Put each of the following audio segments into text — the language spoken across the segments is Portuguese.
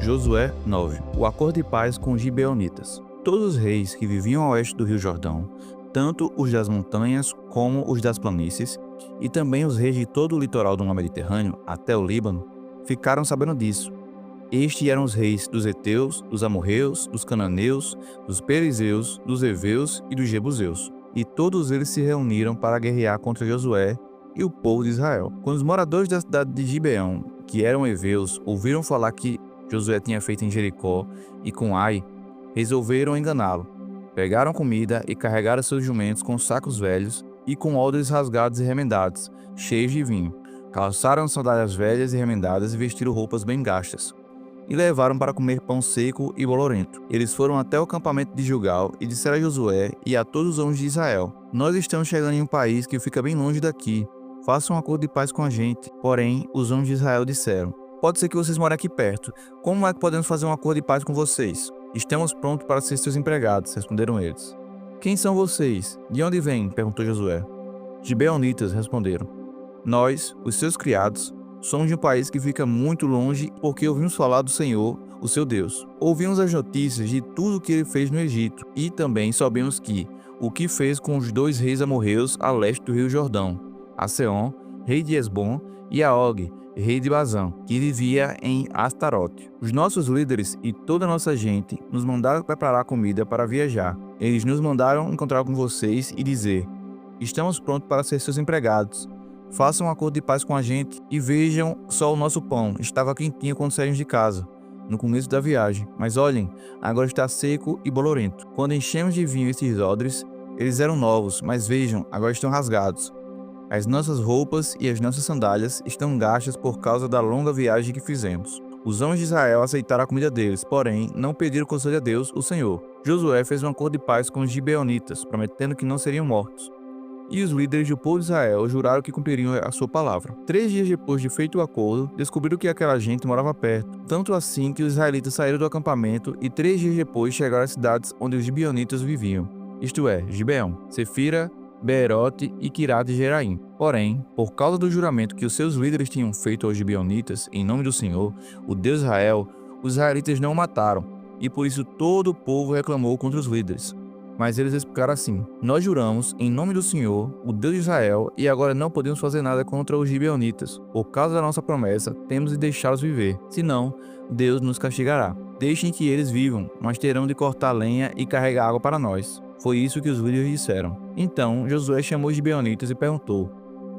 Josué 9. O acordo de paz com os gibeonitas. Todos os reis que viviam a oeste do rio Jordão, tanto os das montanhas como os das planícies, e também os reis de todo o litoral do mar Mediterrâneo até o Líbano, ficaram sabendo disso. Estes eram os reis dos heteus, dos amorreus, dos cananeus, dos perizeus, dos heveus e dos jebuseus. E todos eles se reuniram para guerrear contra Josué e o povo de Israel. Quando os moradores da cidade de Gibeão, que eram heveus, ouviram falar que Josué tinha feito em Jericó e com Ai, resolveram enganá-lo. Pegaram comida e carregaram seus jumentos com sacos velhos e com odres rasgados e remendados, cheios de vinho. Calçaram sandálias velhas e remendadas e vestiram roupas bem gastas. E levaram para comer pão seco e bolorento. Eles foram até o acampamento de Gilgal e disseram a Josué e a todos os homens de Israel: Nós estamos chegando em um país que fica bem longe daqui. Façam um acordo de paz com a gente. Porém, os homens de Israel disseram: Pode ser que vocês morem aqui perto. Como é que podemos fazer um acordo de paz com vocês? Estamos prontos para ser seus empregados, responderam eles. Quem são vocês? De onde vêm? Perguntou Josué. Gibeonitas, responderam. Nós, os seus criados, somos de um país que fica muito longe porque ouvimos falar do Senhor, o seu Deus. Ouvimos as notícias de tudo o que ele fez no Egito e também sabemos que o que fez com os dois reis amorreus a leste do rio Jordão, a Seom, rei de Esbom, e a Og, rei de Bazã, que vivia em Astarote. Os nossos líderes e toda a nossa gente nos mandaram preparar comida para viajar. Eles nos mandaram encontrar com vocês e dizer: Estamos prontos para ser seus empregados. Façam um acordo de paz com a gente e vejam só o nosso pão. Estava quentinho quando saímos de casa, no começo da viagem. Mas olhem, agora está seco e bolorento. Quando enchemos de vinho esses odres, eles eram novos, mas vejam, agora estão rasgados. As nossas roupas e as nossas sandálias estão gastas por causa da longa viagem que fizemos. Os homens de Israel aceitaram a comida deles, porém, não pediram conselho a Deus, o Senhor. Josué fez um acordo de paz com os gibeonitas, prometendo que não seriam mortos. E os líderes do povo de Israel juraram que cumpririam a sua palavra. 3 dias depois de feito o acordo, descobriram que aquela gente morava perto. Tanto assim que os israelitas saíram do acampamento e 3 dias depois chegaram às cidades onde os gibeonitas viviam. Isto é, Gibeão, Sefira, Beerote e Quirate-Jeraim. Porém, por causa do juramento que os seus líderes tinham feito aos gibeonitas, em nome do Senhor, o Deus de Israel, os israelitas não o mataram, e por isso todo o povo reclamou contra os líderes. Mas eles explicaram assim: Nós juramos em nome do Senhor, o Deus de Israel, e agora não podemos fazer nada contra os gibeonitas. Por causa da nossa promessa, temos de deixá-los viver, senão Deus nos castigará. Deixem que eles vivam, mas terão de cortar lenha e carregar água para nós. Foi isso que os líderes disseram. Então Josué chamou os gibeonitas e perguntou: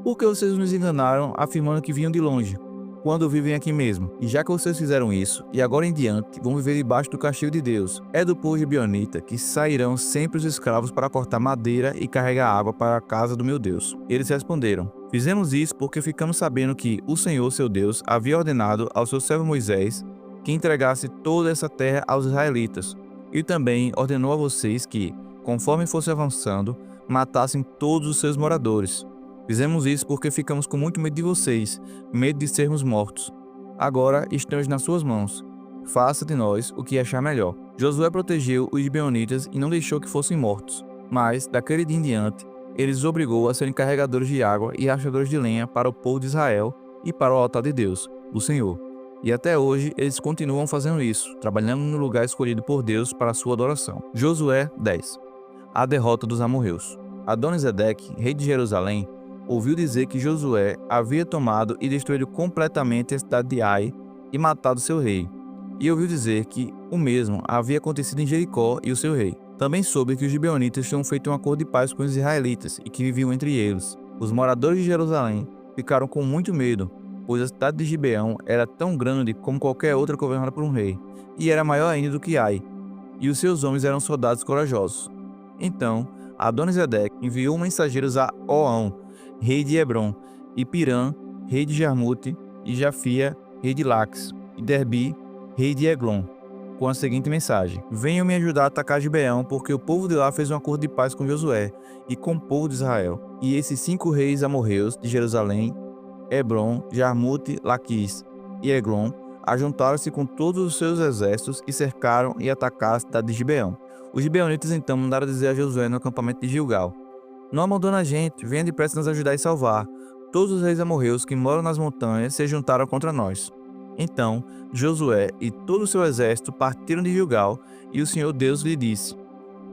Por que vocês nos enganaram afirmando que vinham de longe, quando vivem aqui mesmo? E já que vocês fizeram isso, e agora em diante vão viver debaixo do castigo de Deus, é do povo gibeonita que sairão sempre os escravos para cortar madeira e carregar água para a casa do meu Deus. Eles responderam: Fizemos isso porque ficamos sabendo que o Senhor, seu Deus, havia ordenado ao seu servo Moisés que entregasse toda essa terra aos israelitas, e também ordenou a vocês que, conforme fosse avançando, matassem todos os seus moradores. Fizemos isso porque ficamos com muito medo de vocês, medo de sermos mortos. Agora estamos nas suas mãos. Faça de nós o que achar melhor. Josué protegeu os gibeonitas e não deixou que fossem mortos. Mas, daquele dia em diante, ele os obrigou a serem carregadores de água e rachadores de lenha para o povo de Israel e para o altar de Deus, o Senhor. E até hoje eles continuam fazendo isso, trabalhando no lugar escolhido por Deus para a sua adoração. Josué 10. A derrota dos amorreus. Adoni-Zedeque, rei de Jerusalém, ouviu dizer que Josué havia tomado e destruído completamente a cidade de Ai e matado seu rei. E ouviu dizer que o mesmo havia acontecido em Jericó e o seu rei. Também soube que os gibeonitas tinham feito um acordo de paz com os israelitas e que viviam entre eles. Os moradores de Jerusalém ficaram com muito medo, pois a cidade de Gibeão era tão grande como qualquer outra governada por um rei, e era maior ainda do que Ai, e os seus homens eram soldados corajosos. Então, Adoni-Zedeque enviou mensageiros a Oão, rei de Hebrom, e Pirã, rei de Jarmute, e Jafia, rei de Laques, e Derbi, rei de Eglon, com a seguinte mensagem: Venham me ajudar a atacar Gibeão, porque o povo de lá fez um acordo de paz com Josué e com o povo de Israel. E esses 5 reis amorreus de Jerusalém, Hebrom, Jarmute, Laquis e Eglon, ajuntaram-se com todos os seus exércitos e cercaram e atacaram a cidade de Gibeão. Os gibeonitas então mandaram dizer a Josué no acampamento de Gilgal: Não abandone a gente, venha depressa nos ajudar e salvar. Todos os reis amorreus que moram nas montanhas se juntaram contra nós. Então Josué e todo o seu exército partiram de Gilgal, e o Senhor Deus lhe disse: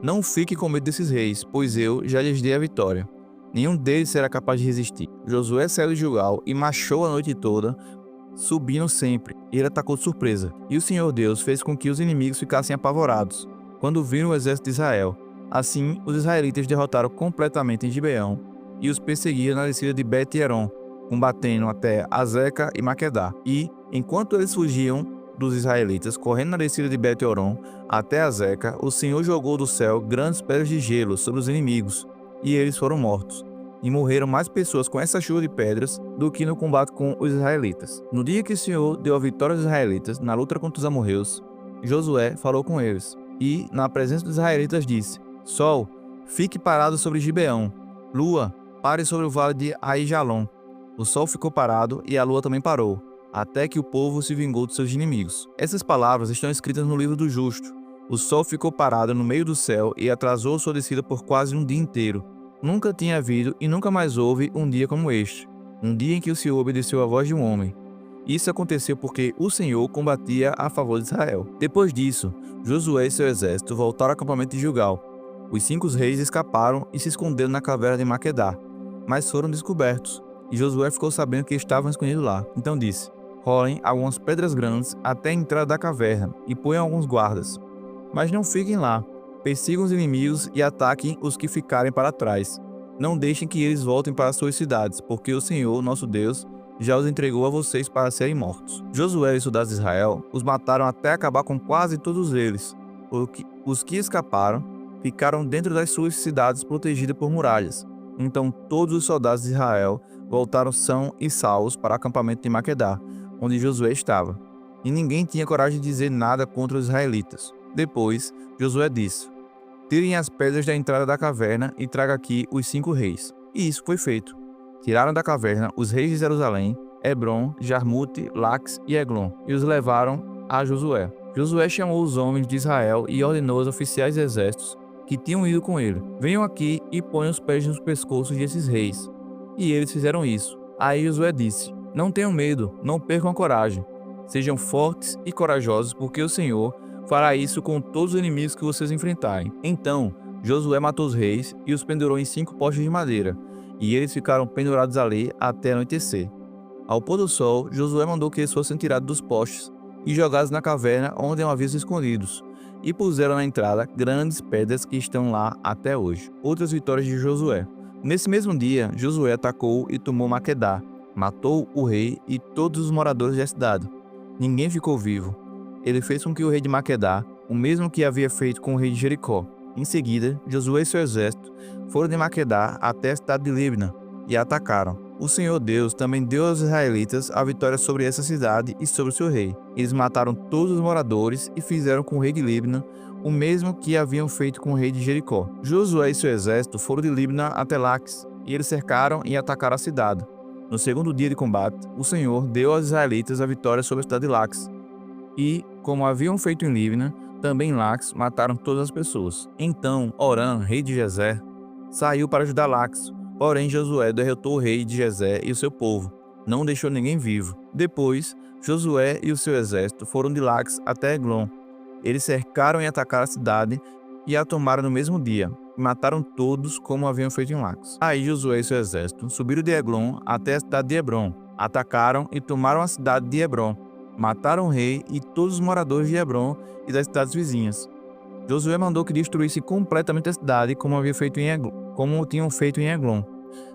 Não fique com medo desses reis, pois eu já lhes dei a vitória. Nenhum deles será capaz de resistir. Josué saiu de Gilgal e marchou a noite toda, subindo sempre, e ele atacou de surpresa. E o Senhor Deus fez com que os inimigos ficassem apavorados, quando viram o exército de Israel. Assim, os israelitas derrotaram completamente em Gibeão, e os perseguiram na descida de Bet-Eron, combatendo até Azeca e Maquedá. E, enquanto eles fugiam dos israelitas, correndo na descida de Bet-Horon até Azeca, o Senhor jogou do céu grandes pedras de gelo sobre os inimigos, e eles foram mortos. E morreram mais pessoas com essa chuva de pedras do que no combate com os israelitas. No dia que o Senhor deu a vitória aos israelitas na luta contra os amorreus, Josué falou com eles, e, na presença dos israelitas, disse: Sol, fique parado sobre Gibeão. Lua, pare sobre o vale de Aijalon. O sol ficou parado e a lua também parou, até que o povo se vingou dos seus inimigos. Essas palavras estão escritas no livro do justo. O sol ficou parado no meio do céu e atrasou sua descida por quase um dia inteiro. Nunca tinha havido e nunca mais houve um dia como este, um dia em que o Senhor obedeceu à voz de um homem. Isso aconteceu porque o Senhor combatia a favor de Israel. Depois disso, Josué e seu exército voltaram ao acampamento de Gilgal. Os 5 reis escaparam e se esconderam na caverna de Maquedá, mas foram descobertos, e Josué ficou sabendo que estavam escondidos lá. Então disse: Rolem algumas pedras grandes até a entrada da caverna e ponham alguns guardas. Mas não fiquem lá, persigam os inimigos e ataquem os que ficarem para trás. Não deixem que eles voltem para suas cidades, porque o Senhor, nosso Deus, já os entregou a vocês para serem mortos. Josué e os soldados de Israel os mataram até acabar com quase todos eles. Os que escaparam ficaram dentro das suas cidades protegidas por muralhas. Então todos os soldados de Israel voltaram são e salvos para o acampamento de Maquedá, onde Josué estava. E ninguém tinha coragem de dizer nada contra os israelitas. Depois, Josué disse: Tirem as pedras da entrada da caverna e traga aqui os 5 reis. E isso foi feito. Tiraram da caverna os reis de Jerusalém, Hebron, Jarmute, Lax e Eglon, e os levaram a Josué. Josué chamou os homens de Israel e ordenou aos oficiais de exércitos que tinham ido com ele: Venham aqui e ponham os pés nos pescoços desses reis. E eles fizeram isso. Aí Josué disse: Não tenham medo, não percam a coragem. Sejam fortes e corajosos, porque o Senhor fará isso com todos os inimigos que vocês enfrentarem. Então Josué matou os reis e os pendurou em 5 postes de madeira, e eles ficaram pendurados ali até anoitecer. Ao pôr do sol, Josué mandou que eles fossem tirados dos postes e jogados na caverna onde haviam se escondidos, e puseram na entrada grandes pedras que estão lá até hoje. Outras vitórias de Josué. Nesse mesmo dia, Josué atacou e tomou Maquedá, matou o rei e todos os moradores da cidade. Ninguém ficou vivo. Ele fez com que o rei de Maquedá, o mesmo que havia feito com o rei de Jericó. Em seguida, Josué e seu exército foram de Maquedá até a cidade de Libna e a atacaram. O Senhor Deus também deu aos israelitas a vitória sobre essa cidade e sobre o seu rei. Eles mataram todos os moradores e fizeram com o rei de Libna o mesmo que haviam feito com o rei de Jericó. Josué e seu exército foram de Libna até Lax, e eles cercaram e atacaram a cidade. No segundo dia de combate, o Senhor deu aos israelitas a vitória sobre a cidade de Lax. E, como haviam feito em Libna, também em Lax mataram todas as pessoas. Então Orã, rei de Gezer, saiu para ajudar Lax. Porém, Josué derrotou o rei de Gezer e o seu povo, não deixou ninguém vivo. Depois, Josué e o seu exército foram de Lax até Eglon. Eles cercaram e atacaram a cidade e a tomaram no mesmo dia, e mataram todos como haviam feito em Lax. Aí Josué e seu exército subiram de Eglon até a cidade de Hebron, atacaram e tomaram a cidade de Hebron, mataram o rei e todos os moradores de Hebron e das cidades vizinhas. Josué mandou que destruísse completamente a cidade como tinham feito em Eglon.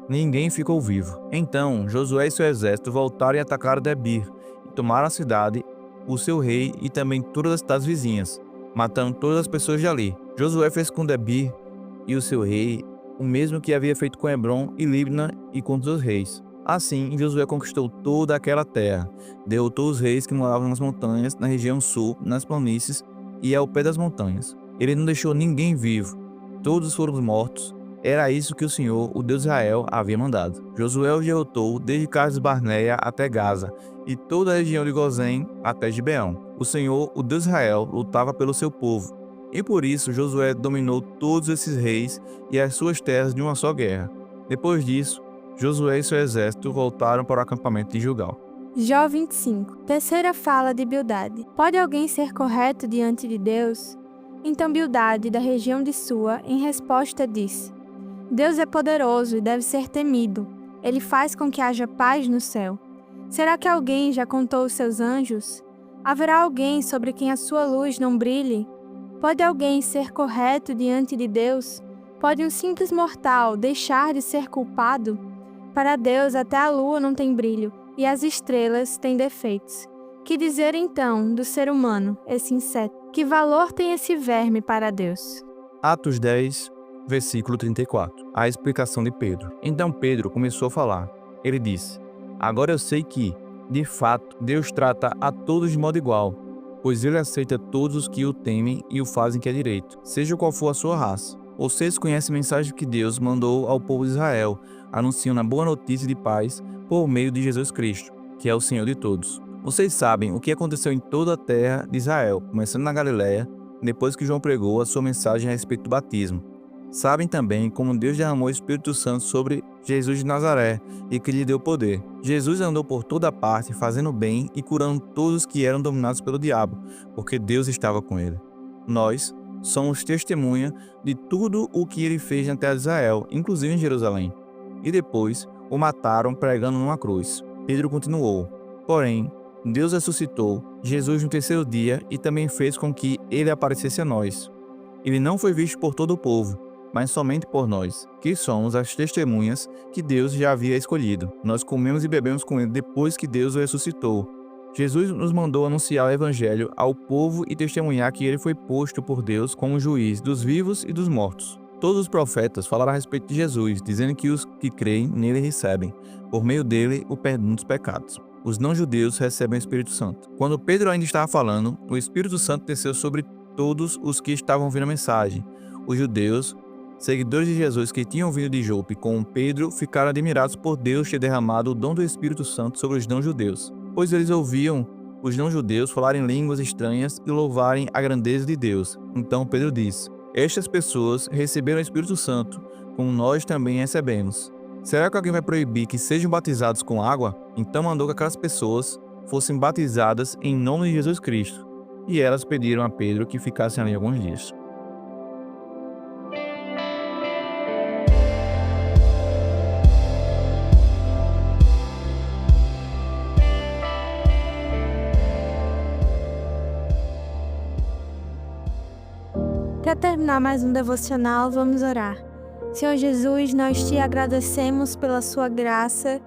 Ninguém ficou vivo. Então Josué e seu exército voltaram e atacaram Debir, e tomaram a cidade, o seu rei e também todas as cidades vizinhas, matando todas as pessoas de ali. Josué fez com Debir e o seu rei o mesmo que havia feito com Hebron e Libna e com os reis. Assim, Josué conquistou toda aquela terra, derrotou os reis que moravam nas montanhas, na região sul, nas planícies e ao pé das montanhas. Ele não deixou ninguém vivo. Todos foram mortos. Era isso que o Senhor, o Deus de Israel, havia mandado. Josué os derrotou desde Cades Barneia até Gaza, e toda a região de Gozém até Gibeão. O Senhor, o Deus de Israel, lutava pelo seu povo. E por isso Josué dominou todos esses reis e as suas terras de uma só guerra. Depois disso, Josué e seu exército voltaram para o acampamento de Gilgal. Jó 25. Terceira fala de Bildade. Pode alguém ser correto diante de Deus? Então Bildade, da região de Sua, em resposta disse: Deus é poderoso e deve ser temido. Ele faz com que haja paz no céu. Será que alguém já contou os seus anjos? Haverá alguém sobre quem a sua luz não brilhe? Pode alguém ser correto diante de Deus? Pode um simples mortal deixar de ser culpado? Para Deus até a lua não tem brilho, e as estrelas têm defeitos. Que dizer então do ser humano, esse inseto? Que valor tem esse verme para Deus? Atos 10, versículo 34. A explicação de Pedro. Então Pedro começou a falar. Ele disse: Agora eu sei que, de fato, Deus trata a todos de modo igual, pois ele aceita todos os que o temem e o fazem que é direito, seja qual for a sua raça. Vocês conhecem a mensagem que Deus mandou ao povo de Israel, anunciando a boa notícia de paz por meio de Jesus Cristo, que é o Senhor de todos. Vocês sabem o que aconteceu em toda a terra de Israel, começando na Galiléia, depois que João pregou a sua mensagem a respeito do batismo. Sabem também como Deus derramou o Espírito Santo sobre Jesus de Nazaré e que lhe deu poder. Jesus andou por toda parte, fazendo bem e curando todos que eram dominados pelo diabo, porque Deus estava com ele. Nós somos testemunha de tudo o que ele fez na terra de Israel, inclusive em Jerusalém. E depois o mataram pregando numa cruz. Pedro continuou: Porém, Deus ressuscitou Jesus no terceiro dia e também fez com que ele aparecesse a nós. Ele não foi visto por todo o povo, mas somente por nós, que somos as testemunhas que Deus já havia escolhido. Nós comemos e bebemos com ele depois que Deus o ressuscitou. Jesus nos mandou anunciar o evangelho ao povo e testemunhar que ele foi posto por Deus como juiz dos vivos e dos mortos. Todos os profetas falaram a respeito de Jesus, dizendo que os que creem nele recebem, por meio dele, o perdão dos pecados. Os não-judeus recebem o Espírito Santo. Quando Pedro ainda estava falando, o Espírito Santo desceu sobre todos os que estavam ouvindo a mensagem. Os judeus, seguidores de Jesus que tinham vindo de Jope com Pedro, ficaram admirados por Deus ter derramado o dom do Espírito Santo sobre os não-judeus, pois eles ouviam os não-judeus falarem línguas estranhas e louvarem a grandeza de Deus. Então Pedro disse: Estas pessoas receberam o Espírito Santo, como nós também recebemos. Será que alguém vai proibir que sejam batizados com água? Então mandou que aquelas pessoas fossem batizadas em nome de Jesus Cristo. E elas pediram a Pedro que ficassem ali alguns dias. Para terminar mais um devocional, vamos orar. Senhor Jesus, nós te agradecemos pela sua graça,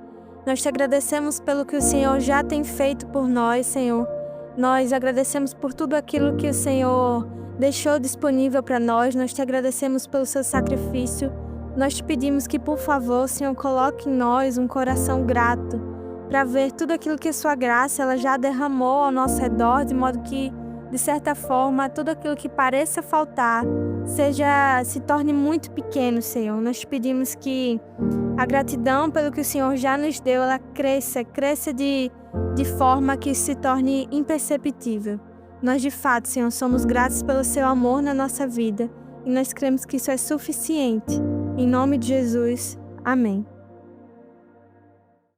nós te agradecemos pelo que o Senhor já tem feito por nós, Senhor. Nós agradecemos por tudo aquilo que o Senhor deixou disponível para nós, nós te agradecemos pelo seu sacrifício. Nós te pedimos que, por favor, Senhor, coloque em nós um coração grato para ver tudo aquilo que a sua graça ela já derramou ao nosso redor, de modo que, de certa forma, tudo aquilo que pareça faltar se torne muito pequeno, Senhor. Nós te pedimos que a gratidão pelo que o Senhor já nos deu, ela cresça de forma que se torne imperceptível. Nós, de fato, Senhor, somos gratos pelo seu amor na nossa vida e nós cremos que isso é suficiente. Em nome de Jesus, amém.